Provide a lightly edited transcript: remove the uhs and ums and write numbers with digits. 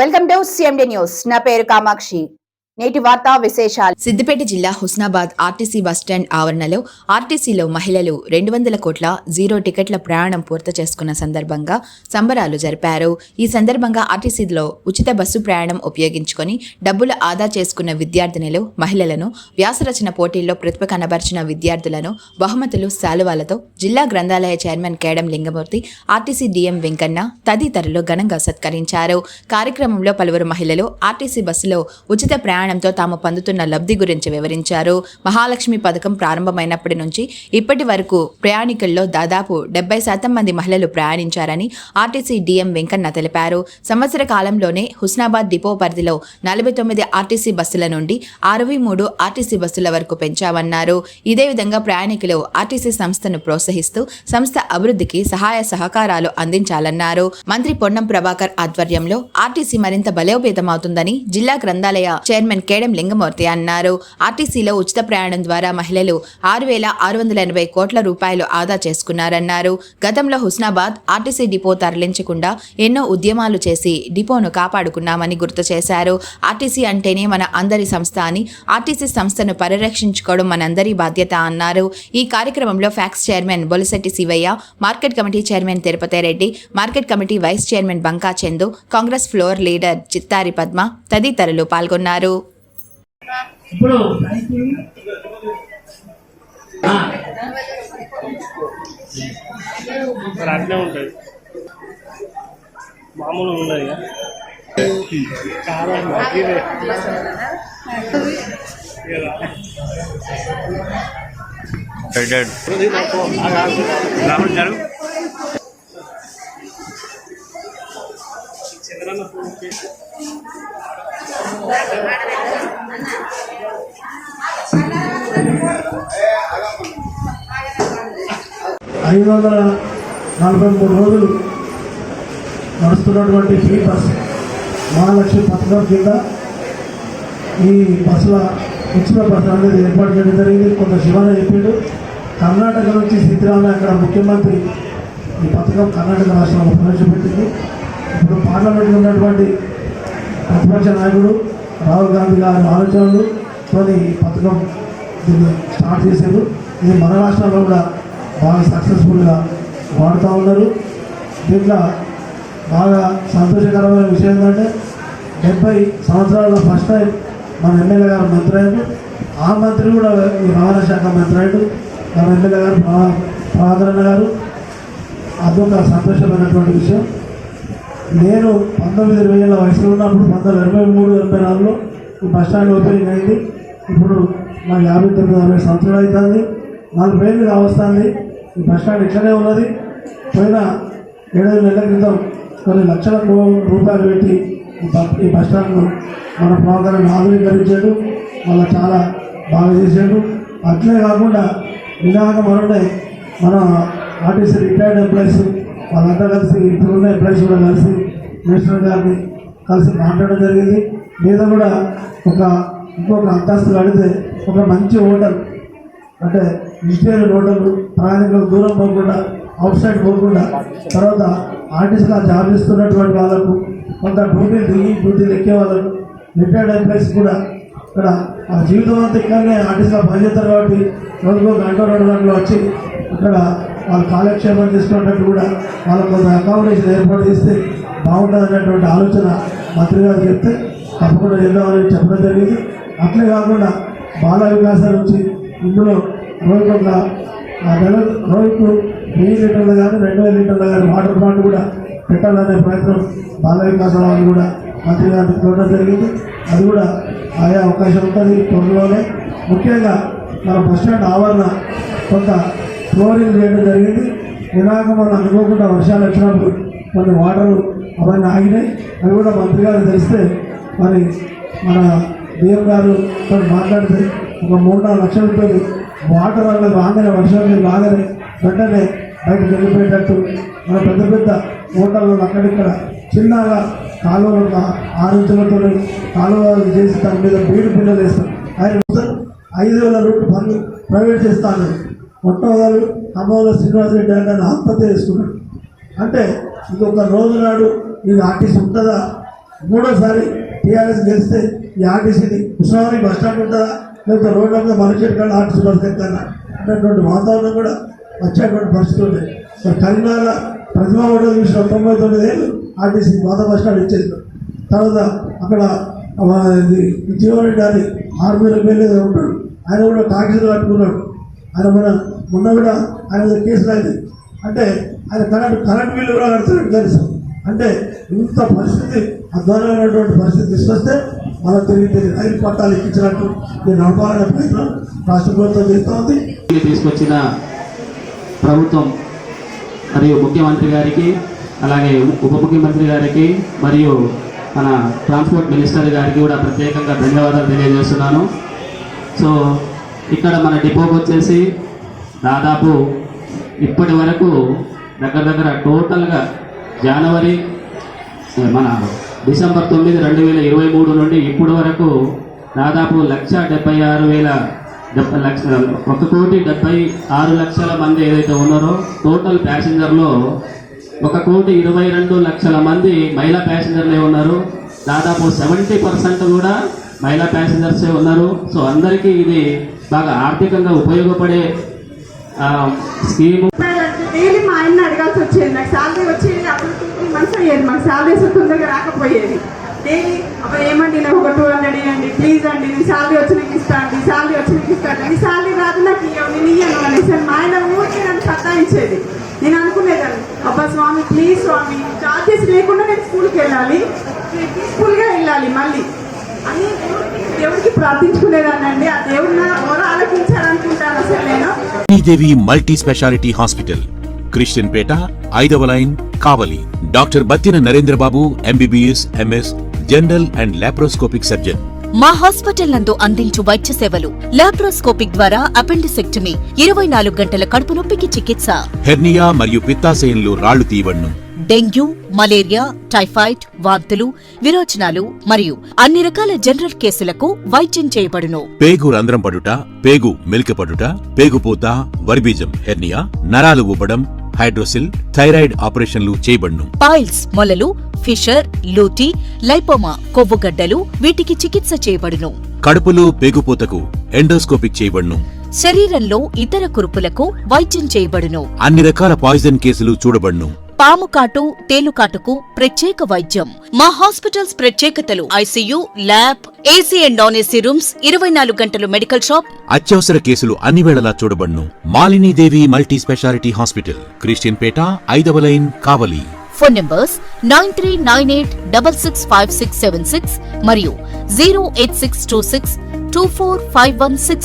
Welcome to CMD news. నా పేరు కామాక్షి. నేటి వార్తా విశేషాలు. సిద్దిపేట జిల్లా హుస్నాబాద్ ఆర్టీసీ బస్టాండ్ ఆవరణలో ఆర్టీసీలో మహిళలు 200 కోట్ల జీరో టికెట్ల ప్రయాణం పూర్తి చేసుకున్న సందర్భంగా సంబరాలు జరిపారు. ఈ సందర్భంగా ఆర్టీసీలో ఉచిత బస్సు ప్రయాణం ఉపయోగించుకొని డబ్బులు ఆదా చేసుకున్న విద్యార్థినులు, మహిళలను, వ్యాసరచన పోటీల్లో ప్రతిభ కనబర్చిన విద్యార్థులను బహుమతులు, శాలువాలతో జిల్లా గ్రంథాలయ chairman కేడం Lingamurthy, RTC DM Venkanna తదితరులు ఘనంగా సత్కరించారు. కార్యక్రమంలో పలువురు మహిళలు ఆర్టీసీ బస్సులో ఉచిత ప్రయాణంతో తాము పొందుతున్న లబ్ధి గురించి వివరించారు. మహాలక్ష్మి పథకం ప్రారంభమైనప్పటి నుంచి ఇప్పటి వరకు ప్రయాణికుల్లో దాదాపు 70% మంది మహిళలు ప్రయాణించారని ఆర్టీసీ డిఎం వెంకన్న తెలిపారు. సంవత్సర కాలంలోనే హుస్నాబాద్ డిపో పరిధిలో 49 ఆర్టీసీ బస్సుల నుండి 63 ఆర్టీసీ బస్సుల వరకు పెంచామన్నారు. ఇదే విధంగా ప్రయాణికులు ఆర్టీసీ సంస్థను ప్రోత్సహిస్తూ సంస్థ అభివృద్ధికి సహాయ సహకారాలు అందించాలన్నారు. మంత్రి పొన్నం ప్రభాకర్ ఆధ్వర్యంలో ఆర్టీసీ మరింత బలోపేతమవుతుందని జిల్లా గ్రంథాలయ చైర్మన్ కేడం లింగమూర్తి అన్నారు. ఆర్టీసీలో ఉచిత ప్రయాణం ద్వారా మహిళలు 6,680 కోట్ల రూపాయలు ఆదా చేసుకున్నారన్నారు. గతంలో హుస్నాబాద్ ఆర్టీసీ డిపో తరలించకుండా ఎన్నో ఉద్యమాలు చేసి డిపోను కాపాడుకున్నామని గుర్తు చేశారు. ఆర్టీసీ అంటేనే మన అందరి సంస్థ అని, ఆర్టీసీ సంస్థను పరిరక్షించుకోవడం మనందరి బాధ్యత అన్నారు. ఈ కార్యక్రమంలో ఫ్యాక్స్ chairman Bolisetti Sivaiah, market committee chairman Tirupati Reddy, market committee vice chairman Banka Chandu, Congress floor leader Chittari Padma తదితరులు పాల్గొన్నారు. ఇప్పుడు అట్లే ఉంటుంది, మామూలు ఉండదు. చాలా చంద్రన్న 543 రోజులు నడుస్తున్నటువంటి ఫ్రీ బస్ మహాలక్ష్మి పథకం కింద ఈ బస్సుల ఉచిత బస్సు అనేది ఏర్పాటు చేయడం జరిగింది. కొంత శివన చెప్పిండు. కర్ణాటక నుంచి సిద్ధిరామయ్య అక్కడ ముఖ్యమంత్రి ఈ పథకం కర్ణాటక రాష్ట్రంలో ప్రవేశపెట్టింది. ఇప్పుడు పార్లమెంట్లో ఉన్నటువంటి ప్రతిపక్ష నాయకుడు రాహుల్ గాంధీ గారి ఆలోచనలతో ఈ పథకం దీన్ని స్టార్ట్ చేశారు. ఇది మన రాష్ట్రంలో కూడా బాగా సక్సెస్ఫుల్గా వాడుతూ ఉన్నారు. దీంట్లో బాగా సంతోషకరమైన విషయం ఏంటంటే 70 సంవత్సరాల ఫస్ట్ టైం మన ఎమ్మెల్యే గారు మంత్రి అయ్యారు. ఆ మంత్రి కూడా ఈ రవాణా శాఖ మంత్రి అయ్యాడు మన ఎమ్మెల్యే గారు ప్రభాకరన్న గారు. అదొక సంతోషమైనటువంటి విషయం. నేను 19-20 ఏళ్ళ వయసులో ఉన్నప్పుడు 1923-24లో ఈ బస్ స్టాండ్ ఓపెనింగ్ అయింది. ఇప్పుడు నాకు 59-60 సంవత్సరాలు అవుతుంది. 40 ఏళ్ళు కావస్తుంది. ఈ బస్ స్టాండ్ ఇట్లనే ఉన్నది. పోయిన 7 నెలల క్రితం కొన్ని లక్షల రూపాయలు పెట్టి ఈ బస్ స్టాండ్ను మన ప్రోగ్రాన్ని ఆధునీకరించాడు. మళ్ళీ చాలా బాగా చేశాడు. అట్లే కాకుండా వినాయక మరుడే మన ఆర్టీసీ రిటైర్డ్ ఎంప్లాయీస్ వాళ్ళంతా కలిసి, ఇప్పుడున్న ఎంప్లాయీస్ కూడా కలిసి మినిస్టర్ గారిని కలిసి మాట్లాడడం జరిగింది. మీద కూడా ఇంకొక అంతస్తు కడితే ఒక మంచి హోటల్, అంటే వెజిటేరియన్ హోటల్, ప్రయాణికులకు దూరం పోకుండా, అవుట్ సైడ్ పోకుండా, తర్వాత ఆర్టీసీలో జాబ్ ఇస్తున్నటువంటి వాళ్ళకు, కొంత డ్యూటీలు ఎక్కే వాళ్ళకు, రిటైర్డ్ ఎంప్లాయీస్ కూడా ఇక్కడ ఆ జీవితం అంతా ఇక్కడనే ఆర్టీసీలో పనిచేస్తారు కాబట్టి రోజుకో గంట 2 గంటలు వచ్చి ఇక్కడ వాళ్ళు కాలక్షేపం చేసుకున్నట్టు కూడా వాళ్ళకు కొంత అకామిడేషన్ ఏర్పాటు చేస్తే బాగుంటుంది అనేటువంటి ఆలోచన మంత్రి గారు చెప్తే తప్పకుండా చేద్దామని చెప్పడం జరిగింది. అట్లే కాకుండా బాల వికాసం నుంచి ఇందులో రోజుకొక రోజుకు 1000 లీటర్లు కానీ 2000 లీటర్లు కానీ వాటర్ ప్లాంట్ కూడా పెట్టాలనే ప్రయత్నం బాల వికాసం వాళ్ళు కూడా మంత్రి గారికి చూడడం జరిగింది. అది కూడా ఆయా అవకాశం ఉంటుంది త్వరలోనే. ముఖ్యంగా మన బస్టాండ్ ఆవరణ కొంత ఫ్లోరింగ్ చేయడం జరిగింది. వినాయక మనం అనుకోకుండా వర్షాలు వచ్చినప్పుడు కొన్ని వాటరు అవన్నీ ఆగినాయి. అవి కూడా మంత్రి గారు తెలిస్తే మరి మన డిఎం గారుతో మాట్లాడితే ఒక 3-4 లక్షల రూపాయలు వాటర్ వల్ల రాగానే వర్షాలు రాగానే వెంటనే బయటకు వెళ్ళిపోయేటట్టు మన పెద్ద పెద్ద హోటల్లో అక్కడిక్కడ చిన్నగా కాలువలు 6 ఇంచులతో కాలువలు చేసి దాని మీద బీడు పిల్లలు వేస్తాం. ఆయన 5,000 రూపాయలు పనులు ప్రైవేట్ చేస్తాను. మొట్టమొదలు ఖమ్మంలో శ్రీనివాసరెడ్డి గారిని ఆత్మహత్య చేసుకున్నాడు. అంటే ఇంకొక రోజు నాడు నీకు ఆర్టీసీ ఉంటుందా, మూడోసారి టీఆర్ఎస్ గెలిస్తే ఈ ఆర్టీసీని ఉస్మానియా బస్ స్టాండ్ ఉంటుందా లేకపోతే రోడ్ల మీద మరచేటికాడ ఆర్టీసీ బస్ ఎక్కాలా అన్నటువంటి వాతావరణం కూడా వచ్చేటువంటి పరిస్థితి ఉంది. మరి కరీంనగర్ ప్రతిమా కూడా చూసిన 99 ఏళ్ళు ఆర్టీసీ పాత బస్ స్టాండ్ ఇచ్చేది. తర్వాత అక్కడ జీవన్ గారి ఆర్మీలో వెళ్ళి ఉంటాడు, ఆయన కూడా టాక్సీలు కట్టుకున్నాడు. ఆయన మొన్న కూడా ఆయన మీద కేసులు అయింది. అంటే ఆయన కరెంట్ బిల్లు కూడా కడుతున్నాడు తెలుసు. అంటే ఇంత పరిస్థితి అధ్వానమైనటువంటి పరిస్థితి తీసుకొస్తే మనం తిరిగి రైలు పట్టాలు ఎక్కించినట్టు నేను నడపాలనే ప్రయత్నం రాష్ట్ర ప్రభుత్వం చేస్తూ ఉంది. తీసుకొచ్చిన ప్రభుత్వం మరియు ముఖ్యమంత్రి గారికి, అలాగే ఉప ముఖ్యమంత్రి గారికి మరియు మన ట్రాన్స్పోర్ట్ మినిస్టర్ గారికి కూడా ప్రత్యేకంగా ధన్యవాదాలు తెలియజేస్తున్నాను. సో ఇక్కడ మన డిపోకి వచ్చేసి దాదాపు ఇప్పటి వరకు దగ్గర టోటల్గా జనవరి మన డిసెంబర్ 9, 2023 నుండి ఇప్పటి వరకు దాదాపు 1,76,00,000 మంది ఏదైతే ఉన్నారో టోటల్ ప్యాసింజర్లో 1,22,00,000 మంది మహిళా ప్యాసింజర్లే ఉన్నారు. దాదాపు 70% కూడా మహిళా ప్యాసింజర్సే ఉన్నారు. సో అందరికీ ఇది బాగా ఆర్థికంగా ఉపయోగపడే స్కీము. డైలీ మా ఆయన అడగాల్సి వచ్చేది. నాకు శాలరీ వచ్చేది అప్పుడు 2-3 months అయ్యేది. మాకు శాలరీస్ తొందరగా రాకపోయేది. డైలీ అప్పుడు ఏమండి నాకు ఒక 200 ఇవ్వండి ప్లీజ్ అండి, నేను శాలరీ వచ్చినాక ఇస్తా అండి, శాలరీ వచ్చినాక ఇస్తా అండి, శాలరీ రాదు నాకు నేను ఇయ్యను అనేసి మా ఆయన ఊరికి నన్ను సతాయించేది. నేను అనుకునేదాన్ని అబ్బా స్వామి ప్లీజ్ స్వామి చార్జెస్ లేకుండా నేను స్కూల్కి వెళ్ళాలి, పీస్ఫుల్గా వెళ్ళాలి మళ్ళీ అని దేవుడికి ప్రార్థించుకునేదాన్ని. ఆ దేవుడు నా ఓర ఆలోచించాలనుకుంటాను అసలు నేను. దేవి multi speciality hospital, Christian Peta, 5వ line, Kavali. Doctor Battina Narendra Babu, MBBS, MS, general and laparoscopic surgeon. మా హాస్పిటల్ నందు అందించు వైద్య సేవలు: లాప్రోస్కోపిక్ ద్వారా అపెండిసెక్టమీ, 24 గంటల కడుపు నొప్పికి చికిత్స, హెర్నియా మరియు పిత్తాశయంలో రాళ్లు తీయబడును, డెంగ్యూ, మలేరియా, టైఫాయిడ్, వాంతులు, విరోచనాలు మరియు అన్ని రకాల జనరల్ కేసులకు వైద్యం చేయబడును. పేగు రంధ్రం పడుట, పేగు మెలికపడుట, పేగుపూత, వర్బీజం, హెర్నియా, నరాలు ఊపడం, హైడ్రోసిల్, థైరాయిడ్ ఆపరేషన్లు చేయబడును. పైల్స్, మొలలు, ఫిషర్, లూటీ, లైపోమా, కొవ్వుగడ్డలు వీటికి చికిత్స చేయబడును. కడుపులో పేగుపూతకు ఎండోస్కోపిక్ చేయబడును. శరీరంలో ఇతర కురుపులకు వైద్యం చేయబడును. అన్ని రకాల పాయిజన్ కేసులు చూడబడును. పాము కాటు, తేలుకాటుకు ప్రత్యేక వైద్యం. మా హాస్పిటల్స్ ప్రత్యేకతలు: ICU, lab, AC and non AC rooms, 24 గంటలు మెడికల్ షాప్. అత్యవసర కేసులు అన్ని వేళలా చూడబడును. Malinidevi multi speciality hospital, Christian Peta, 5వ లైన్, కావలి. ఫోన్ నంబర్స్ 9398665676 మరియు 08626245166.